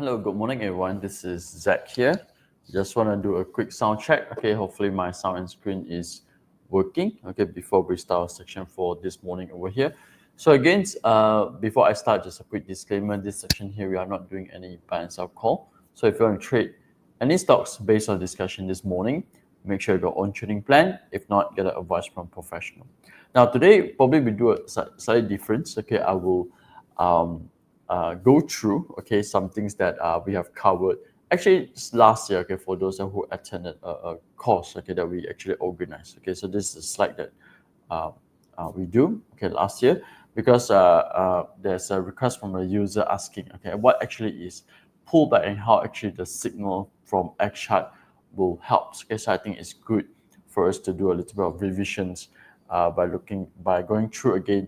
Hello, good morning everyone. This is Zach here. Just want to do a quick sound check. Okay, hopefully my sound and screen is working. Okay, before we start our section for this morning over here. So again, before I start, just a quick disclaimer. This section here, we are not doing any buy and sell call. So if you want to trade any stocks based on discussion this morning, make sure you got own trading plan. If not, get advice from professional. Now today, probably we do a slightly different. Okay, I will go through some things that we have covered actually last year. Okay, for those who attended a course that we actually organized. Okay, so this is a slide that we do last year because there's a request from a user asking what actually is pullback and how actually the signal from X chart will help. Okay, so I think it's good for us to do a little bit of revisions by going through again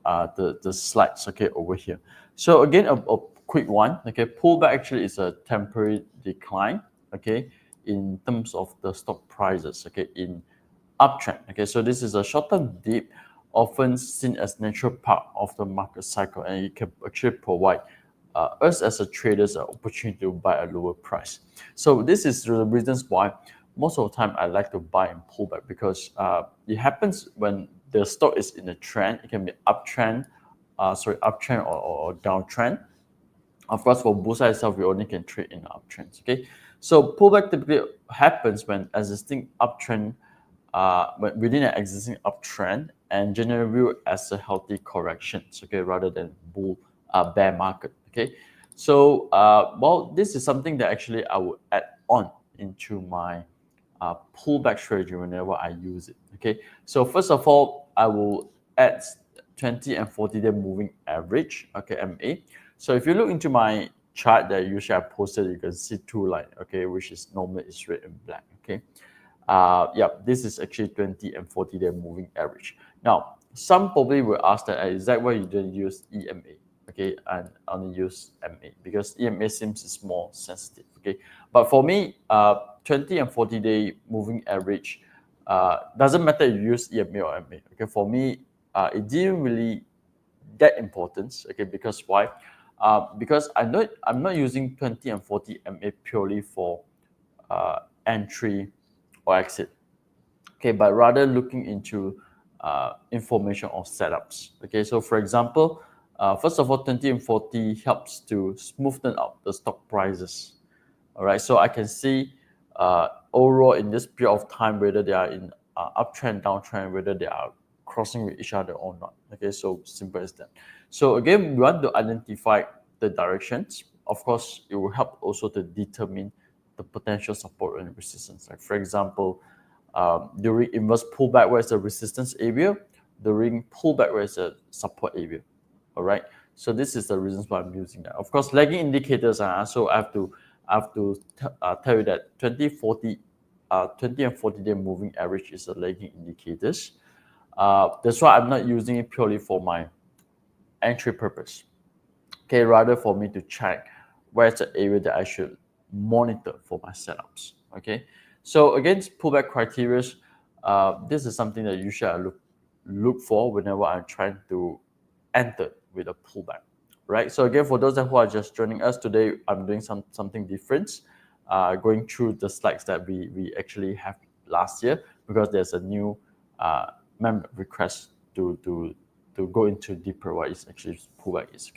the slides over here. So again, a quick one. Pullback actually is a temporary decline in terms of the stock prices in uptrend. So this is a short-term dip, often seen as natural part of the market cycle, and it can actually provide us as a traders an opportunity to buy a lower price. So this is the reasons why most of the time I like to buy in pullback, because it happens when the stock is in a trend. It can be uptrend or downtrend. Of course, for Bursa itself, we only can trade in uptrends. So pullback typically happens when existing uptrend, within an existing uptrend, and generally viewed as a healthy correction. Rather than bear market. So well, this is something that actually I would add on into my pullback strategy whenever I use it. So first of all, I will add 20 and 40-day moving average, MA. So if you look into my chart that usually I posted, you can see two lines, which is normally is red and black. This is actually 20 and 40-day moving average. Now, some probably will ask that, is that why you didn't use EMA, and only use MA? Because EMA seems more sensitive, But for me, 20 and 40-day moving average doesn't matter if you use EMA or MA. For me, it didn't really that important. Because why? Because I'm not using 20 and 40 MA purely for entry or exit. But rather looking into information or setups. So for example, first of all, 20 and 40 helps to smoothen out the stock prices. All right, so I can see overall in this period of time whether they are in uptrend, downtrend, whether they are crossing with each other or not. So simple as that. So again, we want to identify the directions. Of course, it will help also to determine the potential support and resistance. Like for example, during inverse pullback, where is the resistance area? During pullback, where is the support area? All right. So this is the reasons why I'm using that. Of course, lagging indicators. So I have to tell you that 20 and 40-day moving average is a lagging indicators. That's why I'm not using it purely for my entry purpose. Rather for me to check where's the area that I should monitor for my setups. So against pullback criteria, this is something that usually I look for whenever I'm trying to enter with a pullback. Right. So again, for those who are just joining us today, I'm doing something different. Going through the slides that we actually have last year, because there's a new member request to go into deeper what is actually pullback is.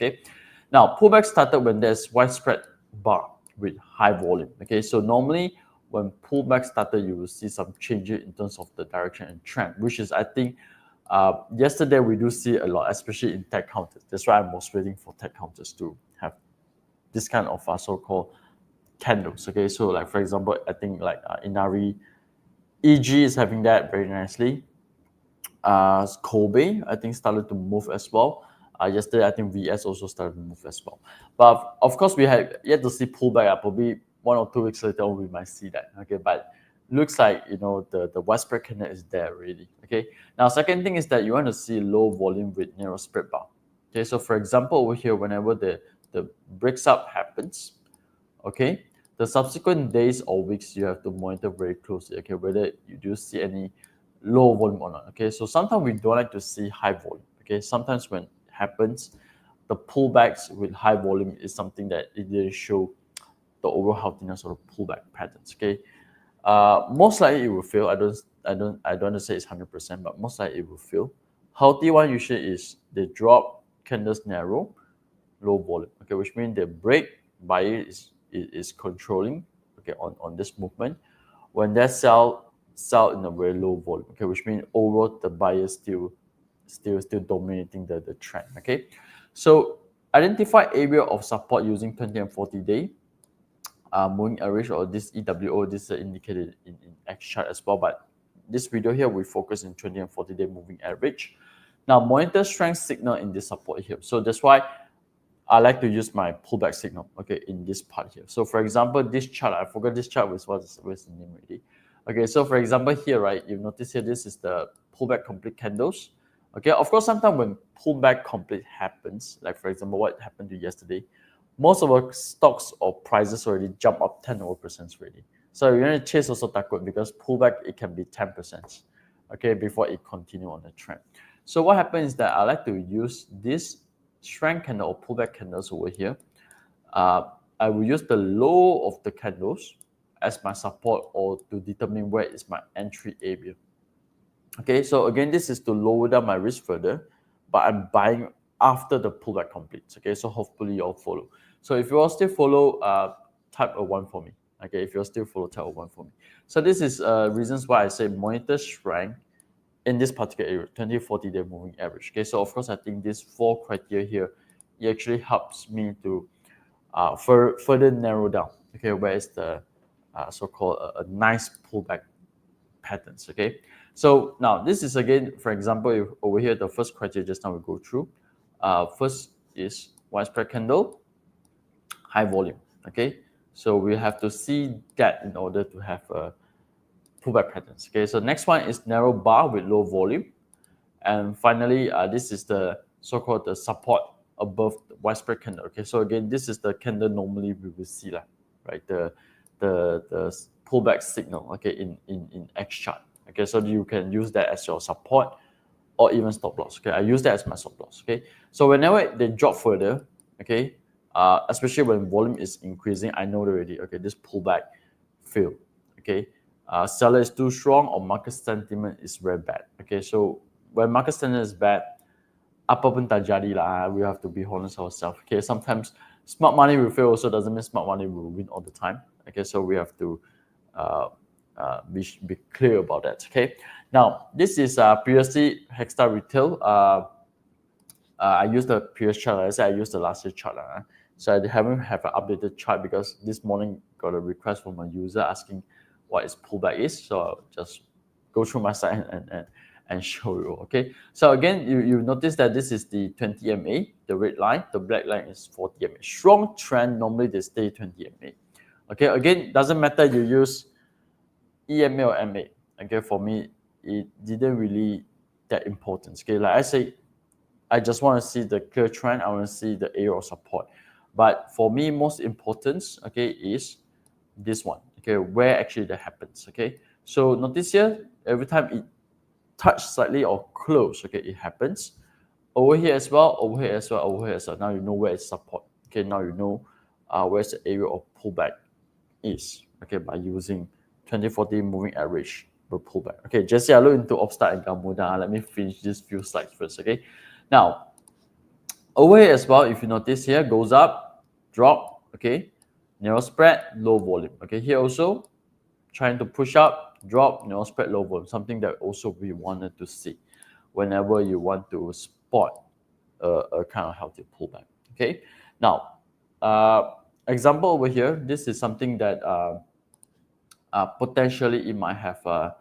Now pullback started when there's widespread bar with high volume. So normally when pullback started, you will see some changes in terms of the direction and trend, which is, I think, yesterday we do see a lot, especially in tech counters. That's why I was waiting for tech counters to have this kind of so-called candles. So like for example, I think like Inari EG is having that very nicely. Kobe, I think, started to move as well. Yesterday, I think VS also started to move as well. But of course, we have yet to see pullback. Probably 1 or 2 weeks later, we might see that. But looks like the widespread candle is there already. Now, second thing is that you want to see low volume with narrow spread bar. So for example, over here, whenever the breaks up happens, the subsequent days or weeks you have to monitor very closely. Whether you do see any low volume or not. So sometimes we don't like to see high volume. Sometimes when it happens, the pullbacks with high volume is something that it didn't show the overall healthiness of the pullback patterns. Okay, most likely it will fail. I don't want to say it's 100%, but most likely it will fail. Healthy one usually is they drop, candles narrow, low volume. Okay, which means the break buyer is controlling, okay, on this movement. When they sell in a very low volume, okay, which means overall the buyer still dominating the trend. Okay, so identify area of support using 20 and 40-day moving average, or this EWO. This is indicated in X chart as well, but this video here we focus in 20 and 40-day moving average. Now monitor strength signal in this support here. So that's why I like to use my pullback signal, okay, in this part here. So for example, this chart, I forgot this chart was what's the name already. Okay, so for example here, right, you notice here this is the pullback complete candles. Okay, of course, sometimes when pullback complete happens, like for example, what happened to yesterday, most of our stocks or prices already jump up 10% already. So you're going to chase also takut because pullback, it can be 10%, okay, before it continue on the trend. So what happens is that I like to use this strength candle or pullback candles over here. I will use the low of the candles as my support or to determine where is my entry area. Okay, so again, this is to lower down my risk further, but I'm buying after the pullback completes. Okay, so hopefully you all follow. So if you all still follow, type a 1 for me. Okay, if you all still follow, type a 1 for me. So this is reasons why I say monitor strength in this particular area, 20, 40-day moving average. Okay, so of course, I think these 4 criteria here, it actually helps me to further narrow down, okay, where is the so-called a nice pullback patterns. Okay, so now this is again, for example, if over here, the first criteria just now we go through. First is widespread candle, high volume. Okay, so we have to see that in order to have a pullback patterns. Okay, so next one is narrow bar with low volume, and finally, this is the so-called the support above the widespread candle. Okay, so again, this is the candle normally we will see lah, right? The pullback signal. Okay, in X chart. Okay, so you can use that as your support or even stop loss. Okay, I use that as my stop loss. Okay, so whenever they drop further, okay, especially when volume is increasing, I know already. Okay, this pullback failed. Okay, seller is too strong or market sentiment is very bad. Okay, so when market sentiment is bad, apa pun tak jadi lah. We have to be honest ourselves. Okay, sometimes smart money will fail also doesn't mean smart money will win all the time. Okay, so we have to be clear about that. Okay, now this is previously Hexstar Retail. I used the previous chart. I said I used the last year chart. So I haven't have an updated chart because this morning got a request from a user asking what is pullback is. So I'll just go through my site and show you. Okay, so again, you notice that this is the 20 MA, the red line, the black line is 40 MA. Strong trend, normally they stay 20 MA. Okay, again, doesn't matter you use EMA or MA. Okay, for me, it didn't really that important. Okay, like I say, I just want to see the clear trend. I want to see the area of support. But for me, most important, okay, is this one. Okay, where actually that happens. Okay, so notice here, every time it touch slightly or close, okay, it happens. Over here as well, over here as well, over here as well. Now you know where it's support. Okay, now you know where's the area of pullback is. Okay, by using 2040 moving average per pullback. Okay, Jesse, I look into Upstart and Gamuda. Let me finish these few slides first. Okay, now over here as well, if you notice here, goes up, drop. Okay, narrow spread, low volume. Okay, here also trying to push up, drop, narrow spread, low volume. Something that also we wanted to see whenever you want to spot a kind of healthy pullback. Okay, now example over here, this is something that potentially it might have a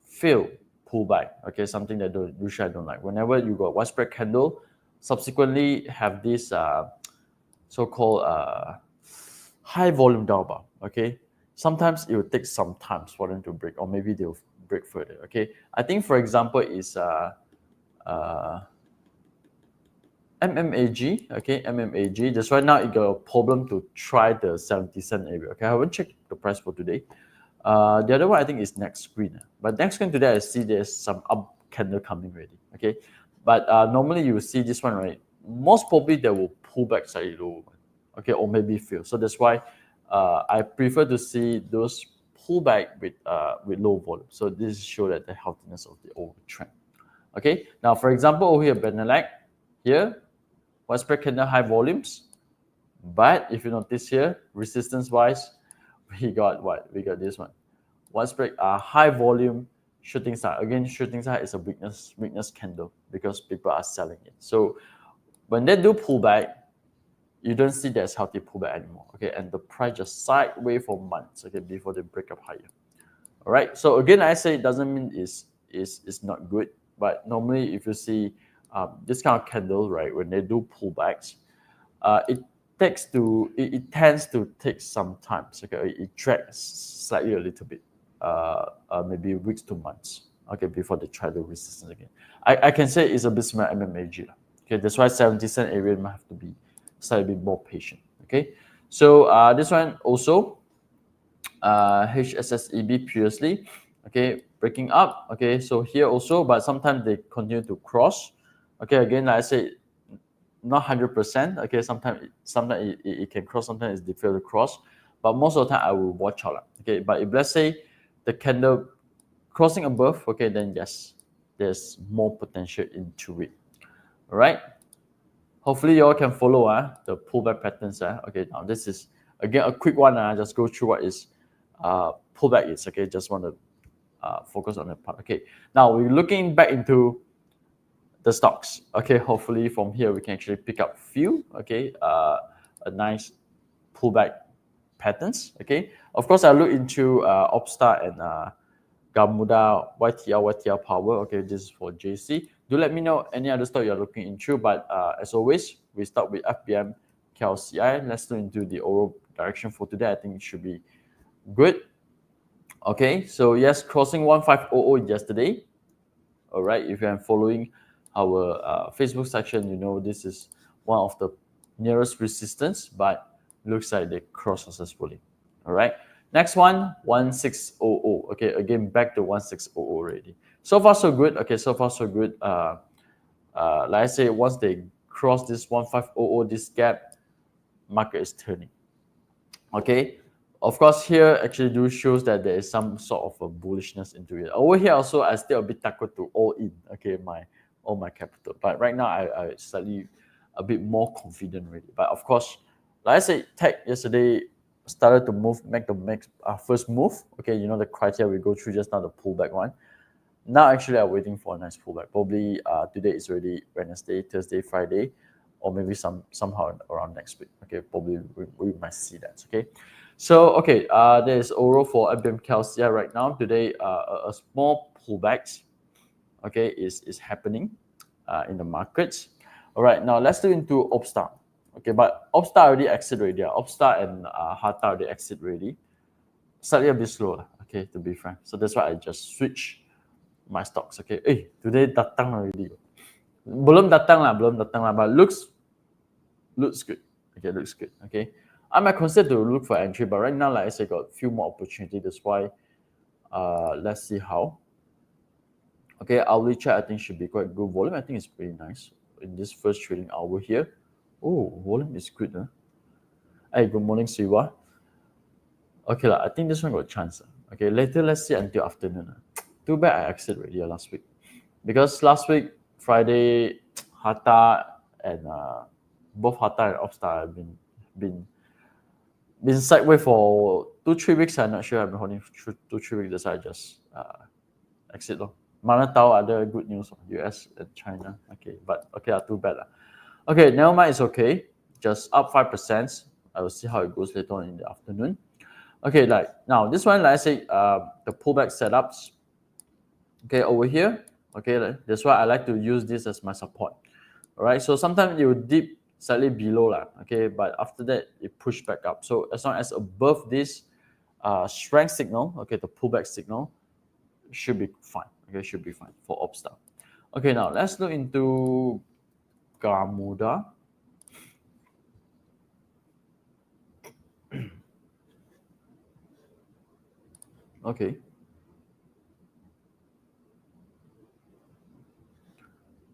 failed pullback. Okay, something that usually I don't like. Whenever you got widespread candle, subsequently have this so-called high volume down bar. Okay, sometimes it will take some time for them to break, or maybe they'll break further. Okay, I think for example is MMAG. Okay, MMAG. Just right now it got a problem to try the 70-cent area. Okay, I haven't checked the price for today. The other one I think is next screen. But next screen today I see there's some up candle coming ready. Okay, but normally you will see this one, right? Most probably they will pull back slightly lower. Okay, or maybe fail. So that's why I prefer to see those pullback with low volume. So this show that the healthiness of the overall trend. Okay, now for example over here, Benelec, here, widespread candle high volumes. But if you notice here, resistance wise, we got what? We got this one. Widespread high volume shooting star. Again, shooting star is a weakness candle because people are selling it. So when they do pullback, you don't see there's healthy pullback anymore. Okay, and the price just sideways for months. Okay, before they break up higher. All right. So again, I say it doesn't mean it's not good, but normally if you see this kind of candle, right, when they do pullbacks, it tends to take some time. Okay, it drags slightly a little bit, maybe weeks to months. Okay, before they try the resistance again. I can say it's a bit similar MMAG. Okay, that's why 70-cent area might have to be slightly more patient. Okay, so this one also HSSEB previously, okay, breaking up. Okay, so here also, but sometimes they continue to cross. Okay, again, like I say, not 100%. Okay, sometimes it can cross, sometimes it's difficult to cross, but most of the time I will watch out. Okay, but if let's say the candle crossing above, okay, then yes, there's more potential into it. All right. Hopefully you all can follow the pullback patterns. Okay, now this is again a quick one. Just go through what is pullback is. Okay, just want to focus on that part. Okay, now we're looking back into the stocks. Okay, hopefully from here we can actually pick up few. Okay, a nice pullback patterns. Okay, of course I look into Opstar and Gamuda, YTL Power. Okay, this is for JC. Do let me know any other stock you're looking into. But as always, we start with FBM KLCI. Let's look into the overall direction for today. I think it should be good. Okay, so yes, crossing 1500 yesterday. All right, if you're following our Facebook section, you know this is one of the nearest resistance, but looks like they cross successfully. All right, next one 1600. Okay, again back to 1600 already. So far so good. Okay, so far so good. Like I say, once they cross this 1500, this gap, market is turning. Okay, of course here actually do shows that there is some sort of a bullishness into it. Over here also I still a bit takut to all in. Okay, all my capital, but right now I slightly a bit more confident already. But of course, like I said, tech yesterday started to make the first move. Okay, you know the criteria we go through just now, the pullback one. Now actually I'm waiting for a nice pullback. Probably today is already Wednesday, Thursday, Friday, or maybe somehow around next week. Okay, probably we might see that. Okay, so okay, there is oral for FBM KLCI right now. Today, a small pullback, okay, is happening in the markets. All right, now let's look into Opstar. Okay, but Opstar already exit already. Opstar and Hata already exit already. Slightly a bit slow, okay, to be frank. So that's why I just switch my stocks. Okay, today datang already. Belum datang lah, but looks good. Okay, looks good. Okay, I might consider to look for entry, but right now, like I said, got a few more opportunity. That's why, let's see how. Okay, hourly chart I think should be quite good. Volume I think is pretty nice in this first trading hour here. Oh, volume is good. Hey, good morning, Siwa. Okay, I think this one got a chance. Okay, later let's see until afternoon. Too bad I exited already last week, because last week Friday, Hata and both Hata and Opstar have been sideways for 2-3 weeks. I'm not sure. I've been holding 2-3 weeks. That's why I just exit. Mana tahu ada good news on US and China. Okay, but okay, too bad. Okay, never mind. It's okay. Just up 5%. I will see how it goes later on in the afternoon. Okay, like now this one, like I say, the pullback setups. Okay, over here. Okay, that's why I like to use this as my support. All right, so sometimes it will dip slightly below okay, but after that it push back up. So as long as above this strength signal, okay, the pullback signal should be fine. Okay, should be fine for Opstar. Okay, now let's look into Gamuda. Okay.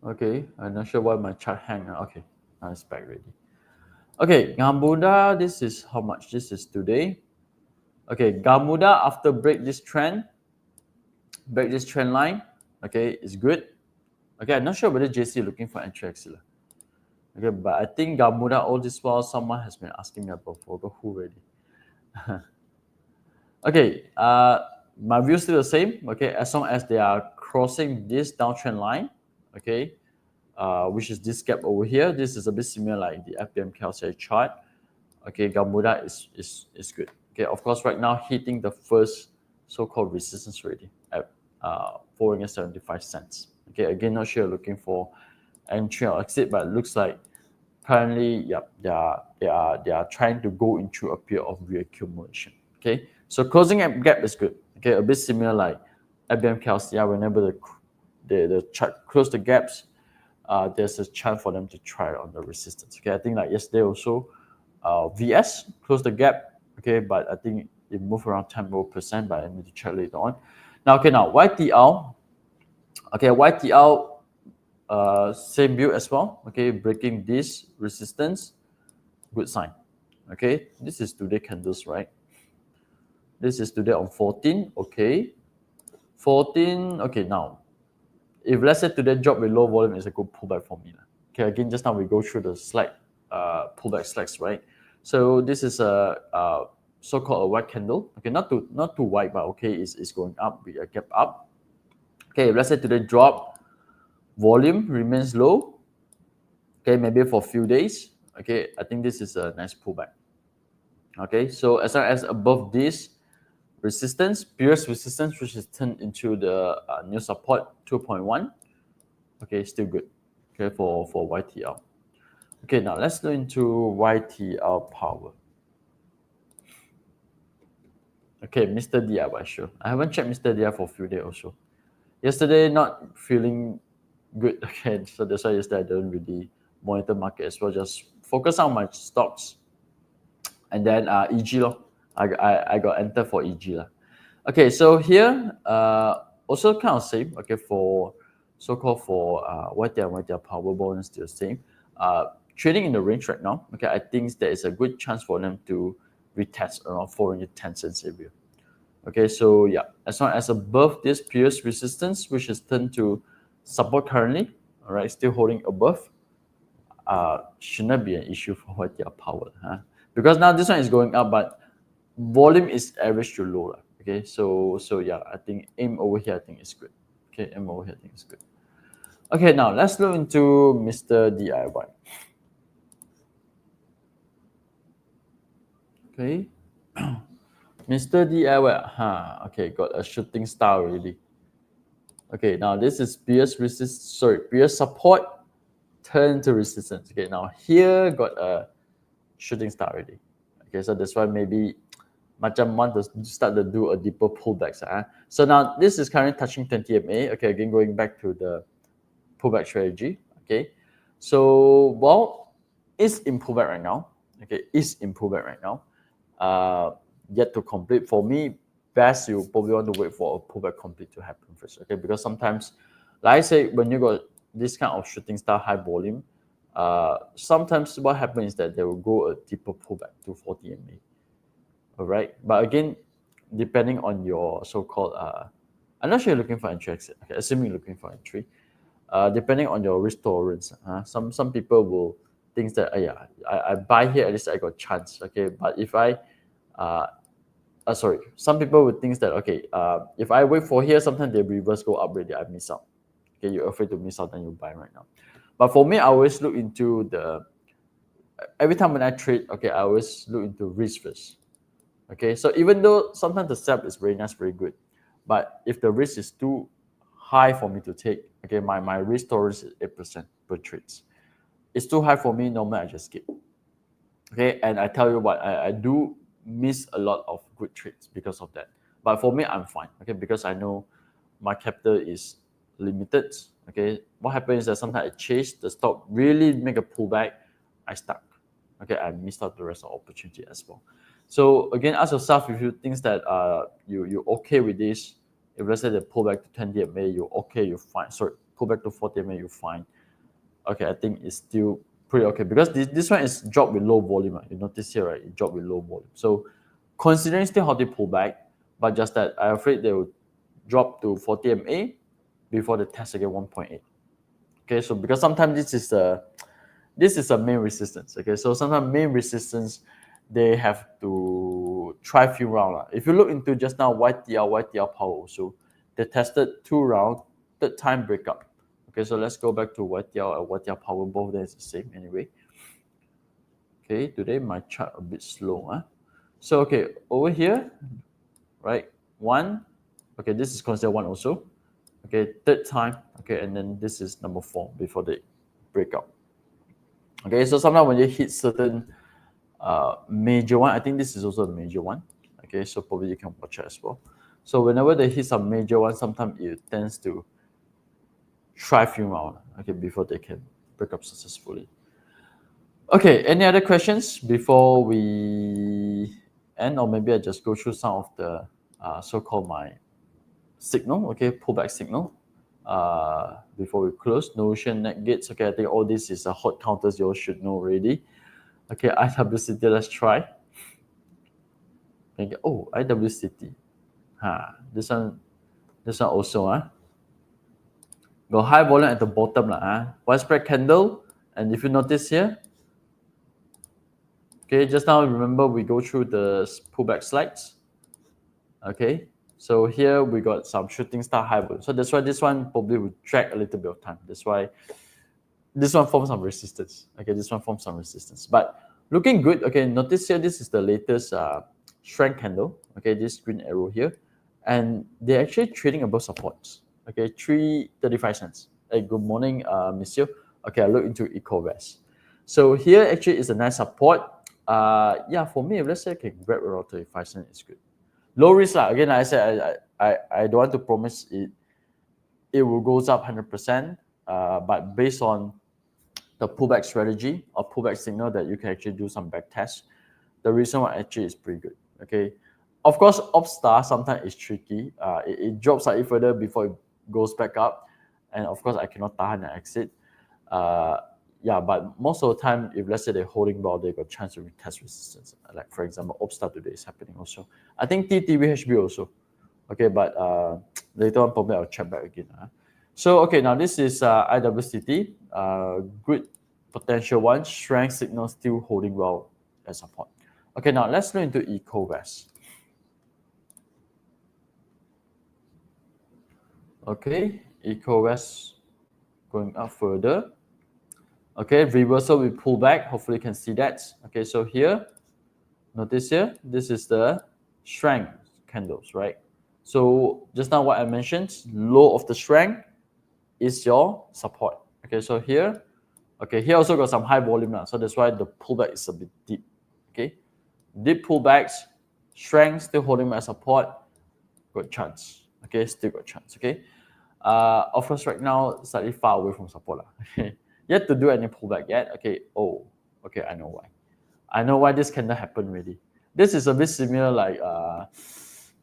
Okay, I'm not sure why my chart hang. Okay, now it's back ready. Okay, Gamuda, this is how much? This is today. Okay, Gamuda after break this trend line, okay, is good. Okay, I'm not sure whether JC looking for entry exit. Okay, but I think Gamuda all this while someone has been asking me about forgot who already. Okay, my view is still the same. Okay, as long as they are crossing this downtrend line, okay, which is this gap over here. This is a bit similar like the FBM calculator chart. Okay, Gamuda is good. Okay, of course, right now hitting the first so-called resistance already at 4.75 cents. Okay, again, not sure looking for entry or exit, but it looks like currently, yeah, they are trying to go into a period of reaccumulation. Okay, so closing gap is good. Okay, a bit similar like IBM KLCR. Whenever the chart close the gaps, there's a chance for them to try on the resistance. Okay, I think like yesterday also, VS closed the gap. Okay, but I think it moved around 10%, but I need to check later on. Now, okay, now YTL. Okay, YTL, same view as well. Okay, breaking this resistance, good sign. Okay, this is today candles, right? This is today on 14. Okay, 14. Okay, now if let's say today drop with low volume is a good pullback for me. Okay, again, just now we go through the slight pullback slacks, right? So this is a so-called a white candle. Okay, not too white, but okay, it's going up with a gap up. Okay, let's say today drop, volume remains low. Okay, maybe for a few days. Okay, I think this is a nice pullback. Okay, so as long as above this resistance, previous resistance, which is turned into the new support 2.1. Okay, still good. Okay, for YTL. Okay, now let's go into YTL power. Okay, Mr. DIY, sure. I haven't checked Mr. DIY for a few days also. Yesterday, not feeling good. Okay, so that's why yesterday I don't really monitor market as well. Just focus on my stocks. And then EG lo. I got enter for EG lah. Okay, so here also kind of same. Okay, for so-called for YTL power bonus still same. Trading in the range right now. Okay, I think there is a good chance for them to retest around 410 cents area. Okay, so yeah, as long as above this previous resistance, which is turned to support currently, all right, still holding above, should not be an issue for YTL power. Because now this one is going up, but volume is average to low. Okay, so yeah, I think aim over here, I think is good. Okay, aim over here, I think is good. Okay, now let's look into Mr. DIY. Okay, Mr. DIY, okay, got a shooting star already. Okay, now this is previous support turn to resistance. Okay, now here got a shooting star already. Okay, so that's why maybe macam want to start to do a deeper pullback. So now this is currently touching 20 MA. Okay, again going back to the pullback strategy. Okay, so well, it's in pullback right now. Okay, it's in pullback right now. Yet to complete. For me, best you probably want to wait for a pullback complete to happen first. Okay, because sometimes, like I say, when you got this kind of shooting star high volume, sometimes what happens is that they will go a deeper pullback to 40 MA. All right, but again, depending on your so-called, I'm not sure you're looking for entry exit. Okay, assuming you're looking for entry, depending on your risk tolerance, some people will think that yeah, I buy here at least I got chance. Okay, but if I some people would think that okay, if I wait for here, sometimes they reverse go up already, I miss out. Okay, you're afraid to miss out, then you buy right now. But for me, I always look into every time when I trade, okay, I always look into risk first. Okay, so even though sometimes the setup is very nice, very good, but if the risk is too high for me to take, okay, my risk tolerance is 8% per trades. It's too high for me, normally I just skip. Okay, and I tell you what, I do miss a lot of good trades because of that. But for me, I'm fine. Okay, because I know my capital is limited. Okay, what happens is that sometimes I chase the stock, really make a pullback, I stuck. Okay, I missed out the rest of the opportunity as well. So again, ask yourself if you think that you're okay with this. If let's say they pull back to 20 MA, you're okay, you're fine. Sorry, pull back to 40 MA, you're fine. Okay, I think it's still pretty okay because this one is dropped with low volume. You notice here, right? It dropped with low volume. So considering still healthy pullback, but just that I'm afraid they will drop to 40 MA before the test again 1.8. Okay, so because sometimes this is a main resistance. Okay, so sometimes main resistance they have to try few rounds. If you look into just now YTL power also, they tested 2 rounds, third time breakup. Okay, so let's go back to YTL and YTL power. Both there is the same anyway. Okay, today my chart a bit slow. So okay, over here, right? One. Okay, this is considered one also. Okay, third time. Okay, and then this is number 4 before they break up. Okay, so sometimes when you hit certain major one, I think this is also a major one. Okay, so probably you can watch it as well. So whenever they hit some major one, sometimes it tends to try a few rounds, okay, before they can break up successfully. Okay, any other questions before we end, or maybe I just go through some of the so-called my signal, okay, pullback signal before we close. Notion, net gates, okay, I think all this is hot counters you all should know already. Okay, IWCT, let's try. Okay, oh, IWCT. This one also. Got high volume at the bottom. Widespread candle. And if you notice here, okay, just now remember we go through the pullback slides. Okay, so here we got some shooting star high volume. So that's why this one probably will drag a little bit of time. That's why this one forms some resistance. Okay, this one forms some resistance. But looking good. Okay, notice here, this is the latest strength candle. Okay, this green arrow here. And they're actually trading above supports. Okay, 3.35 cents. Hey, good morning, monsieur. Okay, I look into EcoVest. So here actually is a nice support. Yeah, for me, let's say I can grab around 35 cents, it's good. Low risk. Again, like I said, I don't want to promise it will goes up 100%. But based on the pullback strategy or pullback signal that you can actually do some back tests, the reason why actually is pretty good. Okay, of course, Upstar sometimes is tricky. It drops slightly further before it goes back up, and of course I cannot tahan and exit. Yeah, but most of the time, if let's say they're holding well, they got chance to retest resistance. Like for example, Upstar today is happening also. I think TTVHB also. Okay, but later on probably I'll check back again. So okay, now this is IWCT. Good potential one. Strength signal still holding well as support. Okay, now let's look into EcoVest. Okay, EcoVest going up further. Okay, reversal we pull back. Hopefully you can see that. Okay, so here, notice here, this is the strength candles, right? So just now what I mentioned, low of the strength is your support. Okay, so here, okay, here also got some high volume now. So that's why the pullback is a bit deep. Okay, deep pullbacks, strength still holding my support, good chance. Okay, still got chance. Okay, of course right now slightly far away from support. Okay, yet to do any pullback yet. Okay, okay, I know why. I know why this cannot happen really. This is a bit similar like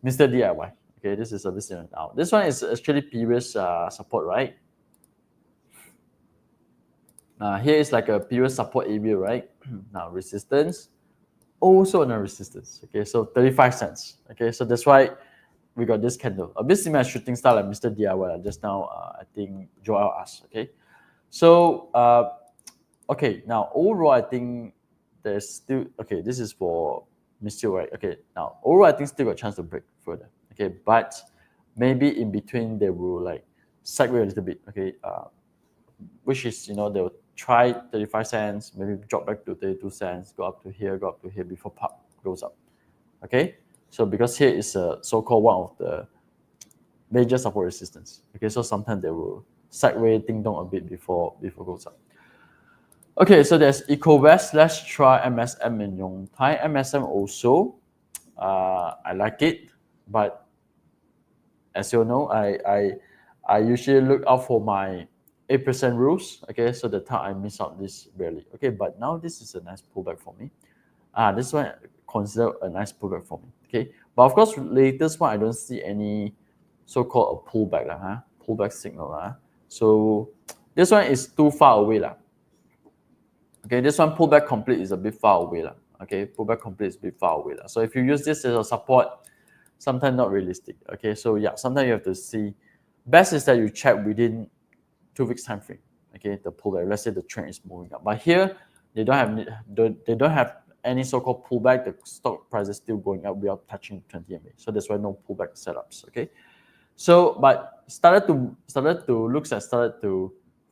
Mr. DIY. Okay, this is a bit similar now. This one is actually previous support, right? Here is like a previous support area, right? Now resistance, also on a resistance. Okay, so 35 cents. Okay, so that's why we got this candle. A bit similar shooting star like Mr. DIY. Just now, I think Joel asked. Okay, so okay, now overall, I think there's still okay. This is for Mr. Right. Okay, now overall, I think still got a chance to break further. Okay, but maybe in between they will like sideways a little bit. Okay, which is they will try 35 cents, maybe drop back to 32 cents, go up to here before pop goes up. Okay, so because here is a so-called one of the major support resistance. Okay, so sometimes they will sideways ding dong a bit before goes up. Okay, so there's EcoVest. Let's try MSM in Yongtai. MSM also, I like it, but as you know, I usually look out for my 8% rules. Okay, so the time I miss out this rarely. Okay, but now this is a nice pullback for me. This one considered a nice pullback for me. Okay, but of course, latest one I don't see any so-called a pullback pullback signal So this one is too far away Okay, this one pullback complete is a bit far away. Okay, pullback complete is a bit far away. So if you use this as a support, sometimes not realistic. Okay, so yeah, sometimes you have to see. Best is that you check within 2 weeks time frame. Okay, the pullback. Let's say the trend is moving up, but here they don't have any so-called pullback. The stock price is still going up without touching 20 MA. So that's why no pullback setups. Okay, so but started to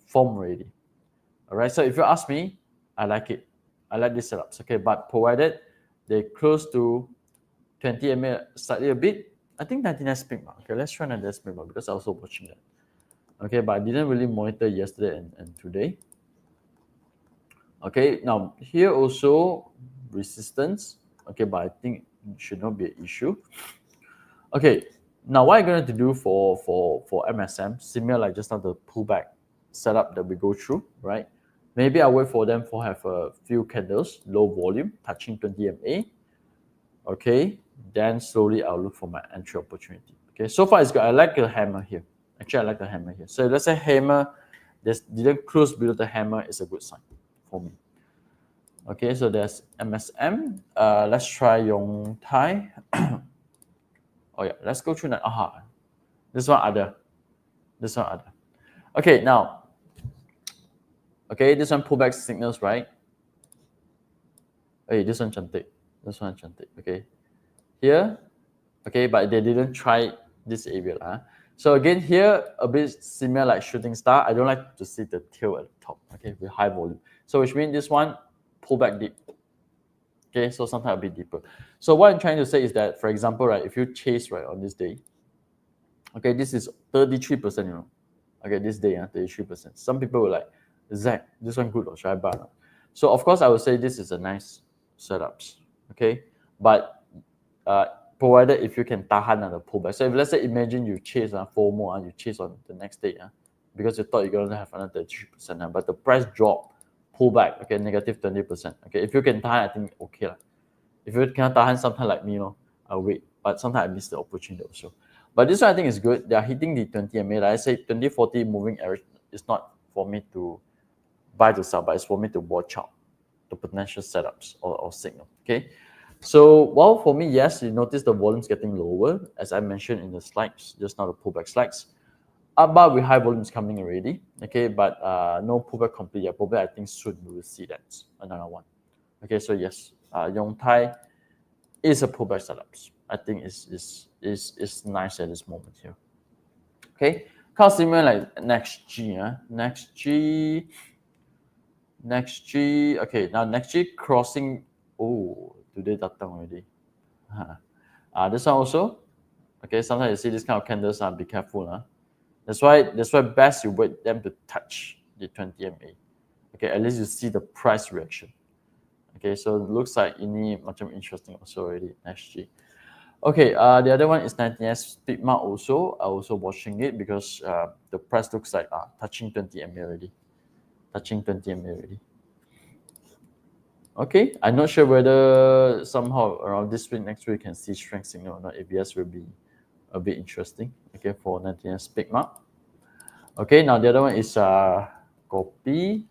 form already. All right. So if you ask me, I like it. I like these setups. Okay, but provided they close to 20 MA slightly a bit, I think 99 speed mark. Okay, let's try 99 speed mark because I was also watching that. Okay, but I didn't really monitor yesterday and today. Okay, now here also resistance. Okay, but I think it should not be an issue. Okay, now what I'm going to do for MSM, similar like just now the pullback setup that we go through, right? Maybe I'll wait for them for have a few candles, low volume, touching 20 MA. Okay, then slowly I'll look for my entry opportunity. Okay, so far it's good. I like the hammer here. Actually, I like the hammer here. So let's say hammer, this didn't close below the hammer is a good sign for me. Okay, so there's MSM. Let's try Yong Tai. Oh yeah, let's go through that. Aha, this one other. Okay, now, okay, this one pullback signals, right? Hey, this one cantik. Okay, here, okay, but they didn't try this area. So again, here, a bit similar like shooting star. I don't like to see the tail at the top, okay, with high volume. So which means this one, pullback deep. Okay, so sometimes a bit deeper. So what I'm trying to say is that, for example, right, if you chase, right, on this day, okay, this is 33%, you know. Okay, this day, 33%. Some people were like, Zach, this one good or should I buy? So of course, I would say this is a nice setups, okay? But provided if you can tahan on the pullback. So if let's say imagine you chase 4 more, you chase on the next day, because you thought you're going to have another 33%, but the price drop, pullback, okay, negative 20%. Okay, if you can tahan, I think okay. If you cannot tahan, sometimes like me, I'll wait. But sometimes I miss the opportunity also. But this one I think is good. They are hitting the 20 MA. Like I say 2040 moving average is not for me to buy to sell, but it's for me to watch out the potential setups or signal. Okay. So while for me, yes, you notice the volume's getting lower, as I mentioned in the slides, just now the pullback slides. But with high volumes coming already. Okay, but no pullback complete yet. Pullback, I think soon we will see that. Another one. Okay, so yes, Yong Tai is a pullback setups. I think is nice at this moment here. Okay, kind of similar like next G, next G. Okay, now next G crossing. Oh, today datang already. This one also. Okay, sometimes you see this kind of candles. Be careful. That's why best you wait them to touch the 20 MA. Okay, at least you see the price reaction. Okay, so it looks like ini macam interesting also already, SG. Okay, the other one is 19S peak mark also. I also watching it because the price looks like touching 20 MA already. Okay, I'm not sure whether somehow around this week, next week, you can see strength signal or not. ABS will be a bit interesting. Okay, for 19S peak mark. Okay, now the other one is Kopi.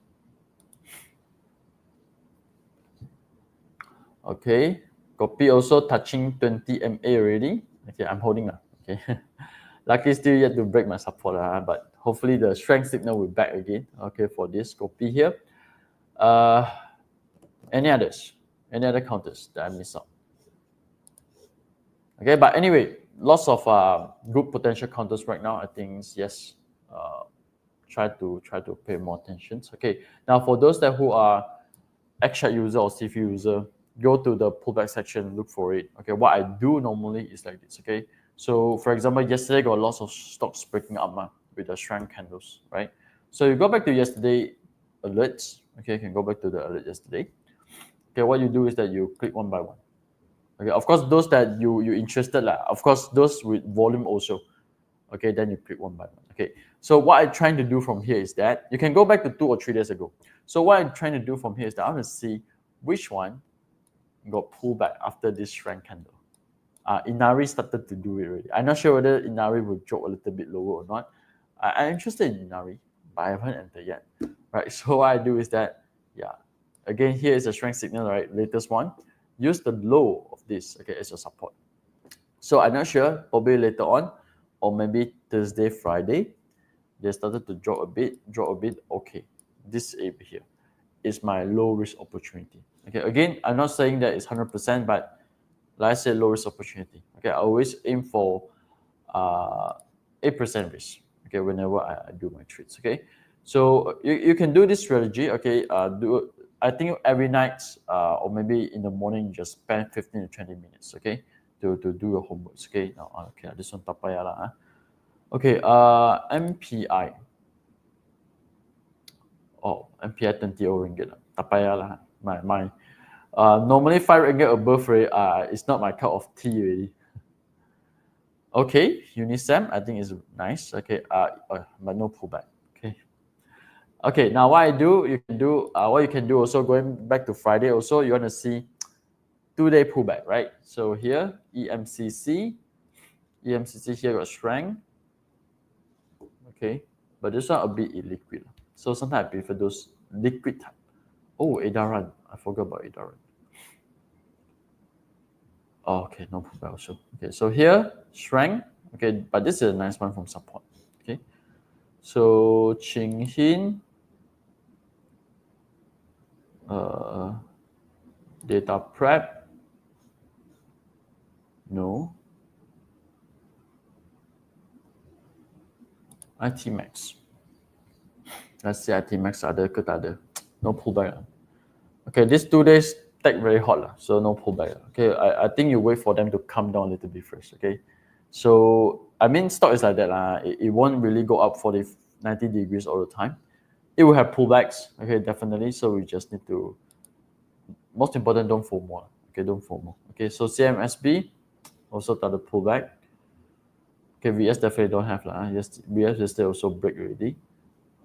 Okay, Kopi also touching 20 MA already. Okay, I'm holding now. Okay, luckily still yet to break my support, but hopefully the strength signal will back again. Okay, for this Kopi here. Any others? Any other counters that I missed out? Okay, but anyway, lots of good potential counters right now. I think yes, try to pay more attention. Okay, now for those that who are XIFU user or XIFU user, go to the pullback section, look for it. Okay, what I do normally is like this. Okay, so for example, yesterday got lots of stocks breaking up with the strength candles, right? So you go back to yesterday alerts. Okay, you can go back to the alert yesterday. Okay, what you do is that you click one by one. Okay, of course those that you interested of course those with volume also. Okay, then you click one by one. Okay, so what I'm trying to do from here is that you can go back to 2 or 3 days ago. So what I'm trying to do from here is that I want to see which one got pulled back after this strength candle. Inari started to do it already. I'm not sure whether Inari will drop a little bit lower or not. I'm interested in Inari, but I haven't entered yet. Right. So what I do is that, yeah, Again, here is a strength signal, right? Latest one. Use the low of this, okay, as your support. So I'm not sure, probably later on, or maybe Thursday, Friday, they started to drop a bit. Okay, this area here is my low risk opportunity. Okay, again, I'm not saying that it's 100%, but like I said, low risk opportunity. Okay, I always aim for 8% risk. Okay, whenever I do my trades. Okay, so you can do this strategy. Okay, I think every night or maybe in the morning, just spend 15 to 20 minutes. Okay, to do your homework. Okay, now okay, this one tak payah lah. Okay, MPI. Oh, MPI 20 ringgit. Tak payah lah. My normally 5 ringgit above, it's not my cup of tea already. Okay, Unisem, I think is nice. Okay, but no pullback. Okay. Okay, now what you can do also, going back to Friday also, you want to see 2-day pullback, right? So here, EMCC here got strength. Okay, but this one a bit illiquid. So sometimes I prefer those liquid type. Oh, Edaran, I forgot about Edaran. Oh, okay, no pullback also. Okay, so here, strength. Okay, but this is a nice one from support. Okay, so Ching Hin, data prep. No. IT Max. Let's see IT Max ada ke tak ada. No pullback. Okay, these 2 days tech very hot, so no pullback. Okay, I think you wait for them to come down a little bit first. Okay, so I mean stock is like that. It won't really go up for the 90 degrees all the time. It will have pullbacks. Okay, definitely. So we just need to, most important, don't FOMO. Okay, don't FOMO. Okay, so CMSB also got a pullback. Okay, VS definitely don't have lah. Yes, VS yesterday also break already.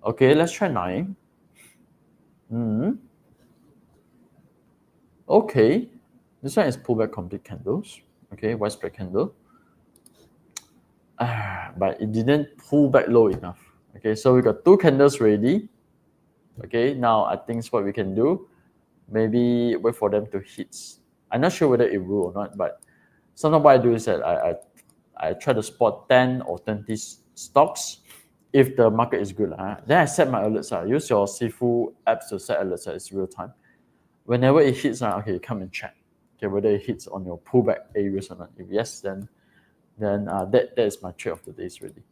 Okay, let's try 9. Okay, this one is pullback complete candles. Okay, widespread candle. But it didn't pull back low enough. Okay, so we got 2 candles ready. Okay, now I think what we can do, maybe wait for them to hit. I'm not sure whether it will or not, but sometimes what I do is that I try to spot 10 or 20 stocks if the market is good. Then I set my alerts. Use your XIFU apps to set alerts. It's real time. Whenever it hits, okay, come and check. Okay, whether it hits on your pullback areas or not. If yes, then that is my trade of the day really.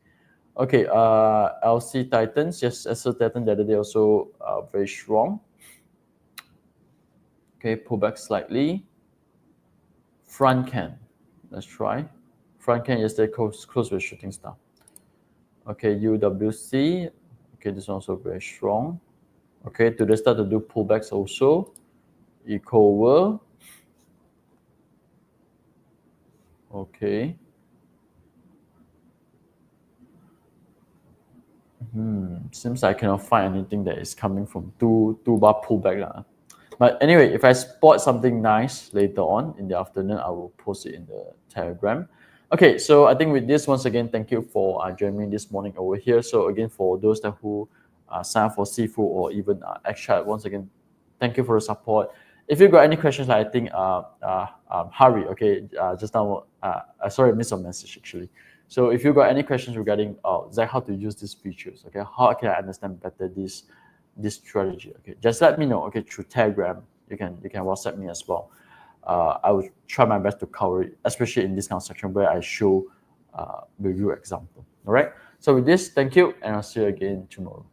Okay, LC Titans, yes, SL Titan the other day also very strong. Okay, pull back slightly. Front can, let's try. Front can yesterday close with shooting star. Okay, UWC, okay, this one also very strong. Okay, today start to do pullbacks also. Ecoworld. Okay. Seems I cannot find anything that is coming from two bar pullback. But anyway, if I spot something nice later on in the afternoon, I will post it in the Telegram. Okay, so I think with this, once again, thank you for joining me this morning over here. So again, for those that who sign up for XIFU or even XChat, once again, thank you for the support. If you got any questions, I think Harry, okay, just now, sorry, I missed a message actually. So if you got any questions regarding Zach, how to use these features, okay, how can I understand better this strategy, okay, just let me know, okay, through Telegram. You can WhatsApp me as well. I will try my best to cover it, especially in this kind of section where I show review example. All right. So with this, thank you, and I'll see you again tomorrow.